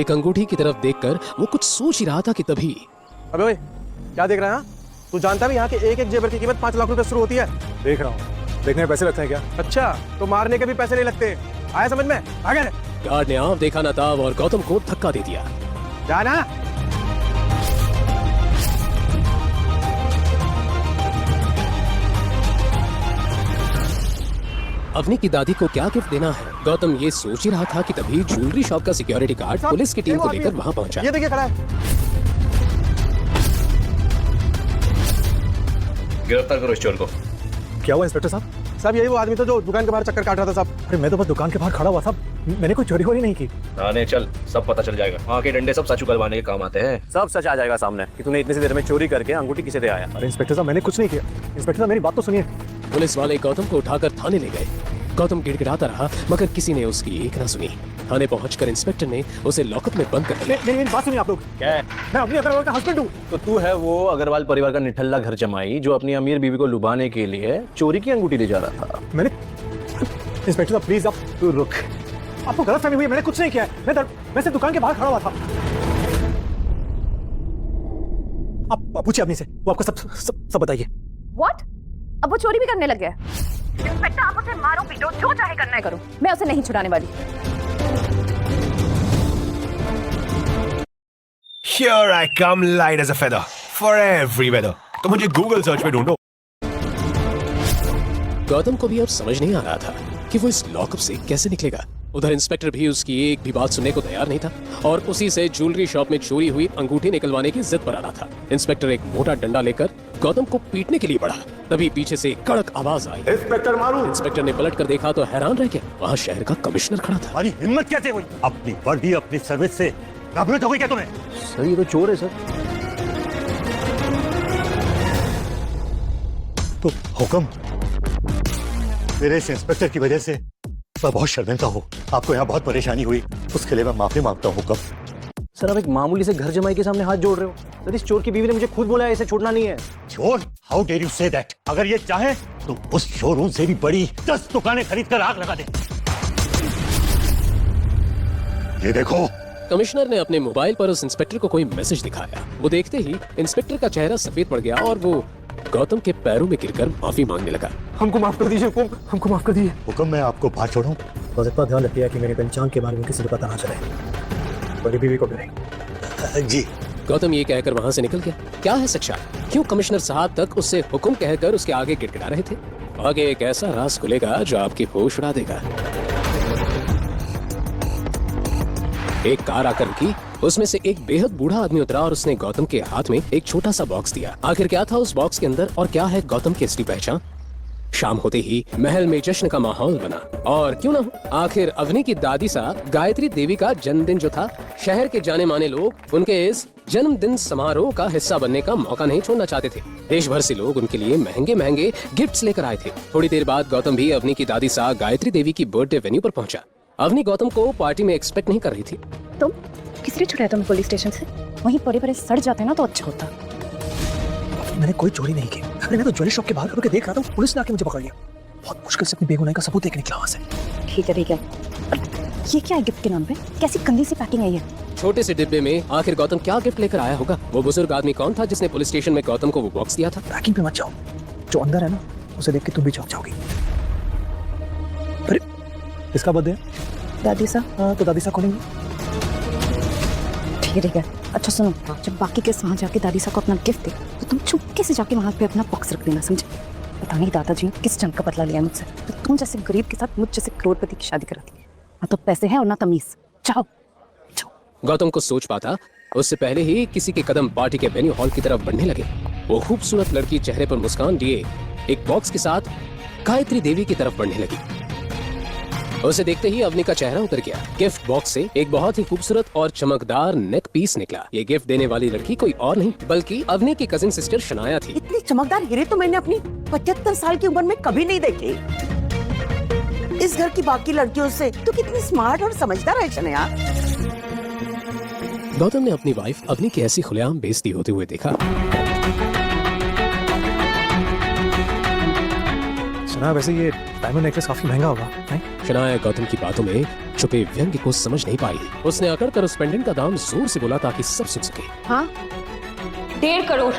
एक अंगूठी की तरफ देखकर वो कुछ सोच ही रहा था कि तभी अबे ओए, क्या देख रहा है? तू जानता भी यहाँ के एक एक जेवर की कीमत 5 लाख रुपए शुरू होती है। देख रहा हूँ। देखने में पैसे लगते हैं क्या? अच्छा, तो मारने के भी पैसे नहीं लगते। आया समझ में? आगे गार्ड ने आंख देखा ना था और गौतम को धक्का दे दिया। जाना। अवनी की दादी को क्या गिफ्ट देना है, गौतम ये सोच ही रहा था कि तभी ज्वेलरी शॉप का सिक्योरिटी गार्ड पुलिस की टीम को लेकर वहां पहुंचा। ये देखिए खड़ा है। गिरफ्तार करो इस चोर को। क्या हुआ इंस्पेक्टर साहब? साहब यही वो आदमी था जो दुकान के बाहर चक्कर काट रहा था साहब। अरे मैं तो बस दुकान के बाहर खड़ा हुआ था, मैंने कोई चोरी वोरी नहीं की। थाने चल, सब पता चल जाएगा। वहाँ के डंडे सब सच उगलवाने के काम आते हैं। सब सच आ जाएगा सामने कि तूने इतनी सी देर में चोरी करके अंगूठी किसे दे आया। अरे इंस्पेक्टर साहब मैंने कुछ नहीं किया। इंस्पेक्टर साहब मेरी बात तो सुनिए। पुलिस वाले गौतम को उठाकर थाने ले गए। गौतम गिड़गिड़ाता रहा मगर किसी ने उसकी एक ना सुनी। थाने पहुंचकर इंस्पेक्टर ने उसे लॉकअप में बंद कर दिया। मेरी बात सुनिए आप लोग। क्या है? मैं अपनी अग्रवाल का हस्बैंड हूँ। तो तू है वो अग्रवाल परिवार का निठल्ला घर जमाई जो अपनी अमीर बीवी को लुभाने के लिए चोरी की अंगूठी ले जा रहा था। मैंने इंस्पेक्टर साहब प्लीज आप तू रुक। आपको गलतफहमी हुई है, मैंने कुछ नहीं किया है। मैं सिर्फ दुकान के बाहर खड़ा हुआ था। आप पूछिए अपनी से, वो आपको सब बताइए। What? अब वो चोरी भी करने लग गया। इंस्पेक्टर आप उसे मारो पीटो जो चाहे करना है करो, मैं उसे नहीं छुड़ाने वाली। Here I come light as a feather for every weather. तो मुझे Google सर्च पे ढूंढो। गौतम को भी अब समझ नहीं आ रहा था कि वो इस लॉकअप से कैसे निकलेगा। उधर इंस्पेक्टर भी उसकी एक भी बात सुनने को तैयार नहीं था और उसी से ज्वेलरी शॉप में चोरी हुई अंगूठी निकलवाने की जिद पर आ रहा था। इंस्पेक्टर एक मोटा डंडा लेकर गौतम को पीटने के लिए बढ़ा, तभी पीछे से कड़क आवाज आई। इंस्पेक्टर मारू। इंस्पेक्टर ने पलट कर देखा तो हैरान रह गया, वहाँ शहर का कमिश्नर खड़ा था। हमारी हिम्मत कैसे हुई? अपनी वर्दी अपनी सर्विस से घबराहट हो गई क्या तुम्हें? सर ये तो चोर है सर। तो हुक्म, मेरे इस इंस्पेक्टर की वजह से मैं बहुत शर्मिंदा हूँ। आपको यहाँ बहुत परेशानी हुई, उसके लिए मैं माफी मांगता हूँ। हुक्म। सर आप एक मामूली से घर जमाई के सामने हाथ जोड़ रहे हो। सर इस चोर की बीवी ने मुझे खुद बोला है इसे छोड़ना नहीं है। चोर? How dare you say that? अगर ये चाहे तो उस शोरूम से भी बड़ी 10 दुकानें खरीद कर आग लगा दे। ये देखो। कमिश्नर ने अपने मोबाइल पर उस इंस्पेक्टर को कोई मैसेज दिखाया। वो देखते ही इंस्पेक्टर का चेहरा सफेद पड़ गया और वो गौतम के पैरों में गिरकर माफी मांगने लगा। हमको माफ कर दीजिए हुकुम, हमको माफ कर दीजिए। हुक्म, मैं आपको बाहर छोड़ूं। बस इतना ध्यान रखिए कि मेरी पहचान के बारे में किसी को पता ना चले। मेरी बीवी को भी नहीं। जी। गौतम ये कहकर वहां से निकल गया। क्या है सच्चाई? क्यों कमिश्नर साहब तक उससे हुक्म कहकर उसके आगे गिड़गिड़ा रहे थे? आगे एक ऐसा राज खुलेगा जो आपकी होश उड़ा देगा। एक कार आकर रुकी, उसमें से एक बेहद बूढ़ा आदमी उतरा और उसने गौतम के हाथ में एक छोटा सा बॉक्स दिया। आखिर क्या था उस बॉक्स के अंदर और क्या है गौतम की असली पहचान? शाम होते ही महल में जश्न का माहौल बना और क्यों ना हो, आखिर अवनी की दादी सा गायत्री देवी का जन्मदिन जो था, शहर के जाने माने लोग उनके इस जन्मदिन समारोह का हिस्सा बनने का मौका नहीं छोड़ना चाहते थे। देश भर से लोग उनके लिए महंगे महंगे गिफ्ट्स लेकर आए थे। थोड़ी देर बाद गौतम भी अवनी की दादी सा गायत्री देवी की बर्थडे वेन्यू पर पहुंचा। अवनी गौतम को पार्टी में एक्सपेक्ट नहीं कर रही थी। तुम किसने छुड़ाया तुम्हें पुलिस स्टेशन से? वहीं पड़े पड़े सड़ जाते ना तो अच्छा होता। मैंने कोई चोरी नहीं की। अरे मैं तो ज्वेलरी शॉप के बाहर खड़े देख रहा था, पुलिस ने आके मुझे पकड़ लिया। बहुत मुश्किल से अपनी बेगुनाही का सबूत लेके निकला वहां से। ठीक है ठीक है। ये क्या है गिफ्ट के नाम पे? कैसी गंदी सी पैकिंग है ये? छोटे से डिब्बे में आखिर गौतम क्या गिफ्ट लेकर आया होगा? वो बुजुर्ग आदमी कौन था जिसने पुलिस स्टेशन में गौतम को वो बॉक्स दिया था? पैकिंग पे मत जाओ, जो अंदर है ना उसे देख के तुम भी चौंक जाओगी। अरे किसका बर्थडे है? दादी सा। हाँ तो दादी सा खोलेंगे। ठीक है ठीक है। अच्छा सुनो, जब बाकी के वहाँ जाके दादी सा को अपना गिफ्ट दे तो तुम चुपके से जाके वहाँ पे अपना बॉक्स रख देना, समझे? पता नहीं दादाजी ने किस जंग का बदला लिया मुझसे, तो तुम जैसे गरीब के साथ मुझ जैसे करोड़पति की शादी करा दी। ना तो पैसे हैं और ना तमीज। जाओ जाओ। गौतम को सोच पाता उससे पहले ही किसी के कदम पार्टी के वेन्यू हॉल की तरफ बढ़ने लगे। वो खूबसूरत लड़की चेहरे पर मुस्कान लिए एक बॉक्स के साथ गायत्री देवी की तरफ बढ़ने लगी। उसे देखते ही अवनी का चेहरा उतर गया। गिफ्ट बॉक्स से एक बहुत ही खूबसूरत और चमकदार नेक पीस निकला। ये गिफ्ट देने वाली लड़की कोई और नहीं बल्कि अवनी की कजिन सिस्टर शनाया थी। इतनी चमकदार हीरे तो मैंने अपनी 75 साल की उम्र में कभी नहीं देखे। इस घर की बाकी लड़कियों से तो कितनी स्मार्ट और समझदार है शनाया। गौतम ने अपनी वाइफ अवनी की ऐसी खुलेआम बेइज्जती होते हुए देखा। सुना वैसे ये डायमंड नेकलेस काफी महंगा होगा, नहीं? शनाया गौतम की बातों में छुपे व्यंग्य को समझ नहीं पाई। उसने अकड़ कर उस पेंडेंट का दाम जोर से बोला ताकि सब सुन सके। हाँ 1.5 करोड़।